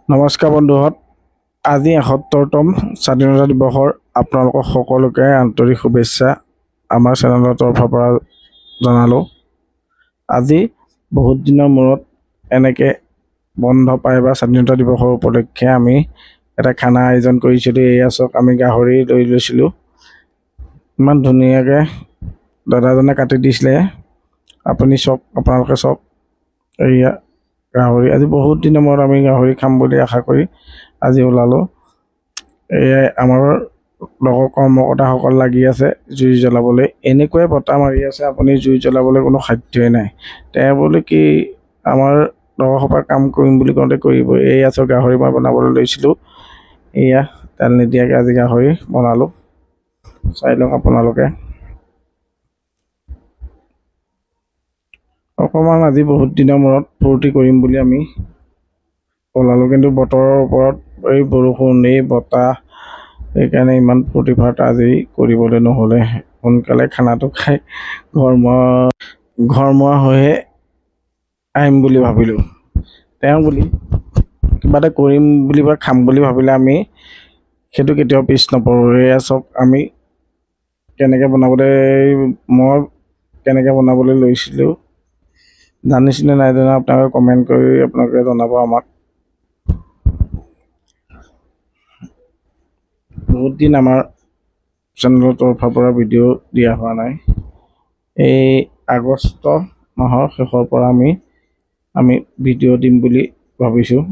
নমস্কাৰ বন্ধুহঁত, আজি ৭১তম স্বাধীনতা দিৱসৰ আপোনালোকক সকলোকে আন্তৰিক শুভেচ্ছা আমাৰ চেনেলৰ তৰফৰ পৰা জনালোঁ। আজি বহুত দিনৰ মূৰত এনেকৈ বন্ধ পাই বা স্বাধীনতা দিৱসৰ উপলক্ষে আমি এটা খানা আয়োজন কৰিছিলোঁ। এয়া চাওক, আমি গাহৰি লৈ লৈছিলোঁ। ইমান ধুনীয়াকৈ দাদাজনে কাটি দিছিলে। আপুনি চাওক, আপোনালোকে চাওক, এয়া গাহৰি। আজি বহুত দিনৰ মূৰত আমি গাহৰি খাম বুলি আশা কৰি আজি ওলালোঁ। এয়াই আমাৰ লগৰ কৰ্মকৰ্তাসকল লাগি আছে জুই জ্বলাবলৈ। এনেকুৱাই বতাহ মাৰি আছে, আপুনি জুই জ্বলাবলৈ কোনো সাধ্যই নাই। তেওঁ বোলে কি আমাৰ লগৰসোপা কাম কৰিম বুলি কওঁতে কৰিবই। এয়া চাওক, গাহৰি মই বনাবলৈ লৈছিলোঁ। এয়া তেল নিদিয়াকৈ আজি গাহৰি বনালোঁ। চাই লওক আপোনালোকে। অকণমান আজি বহুত দিনৰ মূৰত ফূৰ্তি কৰিম বুলি আমি ওলালোঁ, কিন্তু বতৰৰ ওপৰত এই বৰষুণ, এই বতাহ, সেইকাৰণে ইমান ফূৰ্তি ফাৰ্তা আজি কৰিবলৈ নহ'লে। সোনকালে খানাটো খাই ঘৰমুৱা হৈহে আহিম বুলি ভাবিলোঁ। তেওঁ বুলি কিবা এটা কৰিম বুলি বা খাম বুলি ভাবিলে আমি সেইটো কেতিয়াও পিছ নপৰোঁ। এয়া চাওক, আমি মই কেনেকৈ বনাবলৈ লৈছিলোঁ, জানিছিলে নাই জানা আপোনালোকে কমেণ্ট কৰি আপোনালোকে জনাব আমাক। বহুত দিন আমাৰ চেনেলৰ তৰফৰ পৰা ভিডিঅ' দিয়া হোৱা নাই। এই আগষ্ট মাহৰ শেষৰ পৰা আমি ভিডিঅ' দিম বুলি ভাবিছোঁ।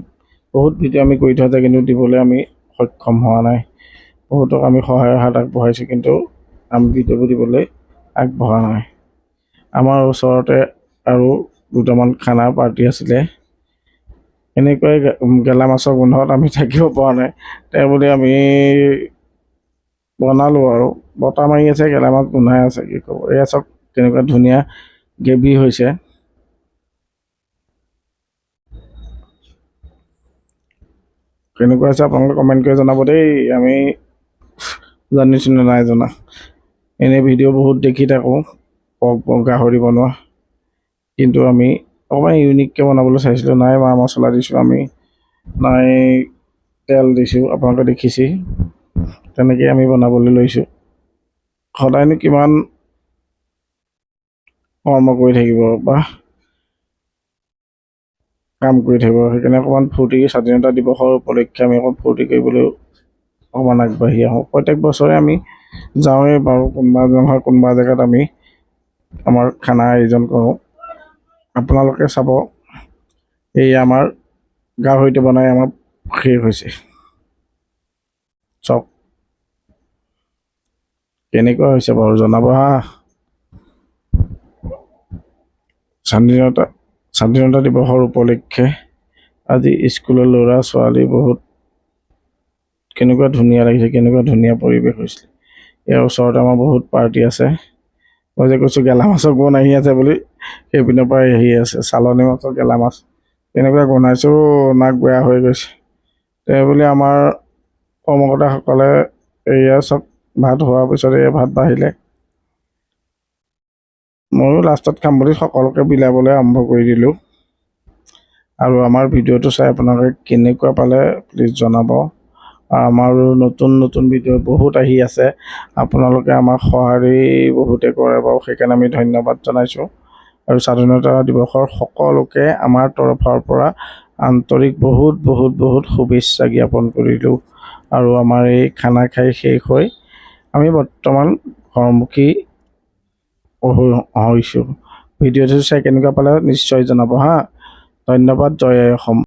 বহুত ভিডিঅ' আমি কৰি থোৱা যায়, কিন্তু দিবলৈ আমি সক্ষম হোৱা নাই। বহুতক আমি সহায়ৰ হাত আগবঢ়াইছোঁ, কিন্তু আমি ভিডিঅ'বোৰ দিবলৈ আগবঢ়া নাই। আমাৰ ওচৰতে আৰু দুটামান খানা পাৰ্টি আছিলে। এনেকুৱাই গেলা মাছৰ গোন্ধত আমি থাকিব পৰা নাই। তেওঁ বুলি আমি বনালোঁ আৰু বতাহ মাৰি আছে, গেলা মাছ গোন্ধাই আছে, কি ক'ব। এয়া চাওক কেনেকুৱা ধুনীয়া গ্ৰেভি হৈছে। কেনেকুৱা হৈছে আপোনালোকে কমেণ্ট কৰি জনাব দেই। আমি জানিছোঁ নে নাই জনা। এনেই ভিডিঅ' বহুত দেখি থাকোঁ গাহৰি বনোৱা, কিন্তু আমি অকণমান ইউনিককৈ বনাবলৈ চাইছিলোঁ। নাই মা মছলা দিছোঁ আমি, নাই তেল দিছোঁ, আপোনালোকে দেখিছেই। তেনেকৈ আমি বনাবলৈ লৈছোঁ। সদায়নো কিমান কৰ্ম কৰি থাকিব বা কাম কৰি থাকিব। সেইকাৰণে অকণমান ফূৰ্তি, স্বাধীনতা দিৱসৰ উপলক্ষে আমি অকণমান ফূৰ্তি কৰিবলৈ অকণমান আগবাঢ়ি আহোঁ। প্ৰত্যেক বছৰে আমি যাওঁৱেই বাৰু, কোনোবা নহয় কোনোবা জেগাত আমি আমাৰ খানা আয়োজন কৰোঁ। আপোনালোকে চাব, এই আমাৰ গাহৰিটো বনাই আমাৰ শেষ হৈছে। চাওক কেনেকুৱা হৈছে বাৰু, জনাব হা। স্বাধীনতা দিৱসৰ উপলক্ষে আজি স্কুলৰ ল'ৰা ছোৱালী বহুত কেনেকুৱা ধুনীয়া লাগিছে, কেনেকুৱা ধুনীয়া পৰিৱেশ হৈছিলে। ইয়াৰ ওচৰতে আমাৰ বহুত পাৰ্টি আছে। মই যে কৈছোঁ গেলা মাছৰ গোন্ধ আহি আছে বুলি, সেইপিনৰ পৰা আহি আছে চালনী মাছৰ গেলা মাছ। কেনেকুৱা গোন্ধাইছোঁ, নাক বেয়া হৈ গৈছে। তেওঁ বুলি আমাৰ কৰ্মকৰ্তাসকলে এয়া চব ভাত হোৱাৰ পিছত এই ভাত বাঢ়িলে। ময়ো লাষ্টত খাম বুলি সকলোকে বিলাবলৈ আৰম্ভ কৰি দিলোঁ। আৰু আমাৰ ভিডিঅ'টো চাই আপোনালোকে কেনেকুৱা পালে প্লিজ জনাব। আমাৰো নতুন নতুন ভিডিঅ' বহুত আহি আছে। আপোনালোকে আমাক সঁহাৰি বহুতে কৰে বাৰু, সেইকাৰণে আমি ধন্যবাদ জনাইছোঁ। আৰু স্বাধীনতা দিৱসৰ সকলোকে আমাৰ তৰফৰ পৰা আন্তৰিক বহুত বহুত বহুত শুভেচ্ছা জ্ঞাপন কৰিলোঁ। আৰু আমাৰ এই খানা খাই শেষ হৈ আমি বৰ্তমান ঘৰমুখী হৈছোঁ। ভিডিঅ'টো চাই কেনেকুৱা পালে নিশ্চয় জনাব হা। ধন্যবাদ। জয় আই অসম।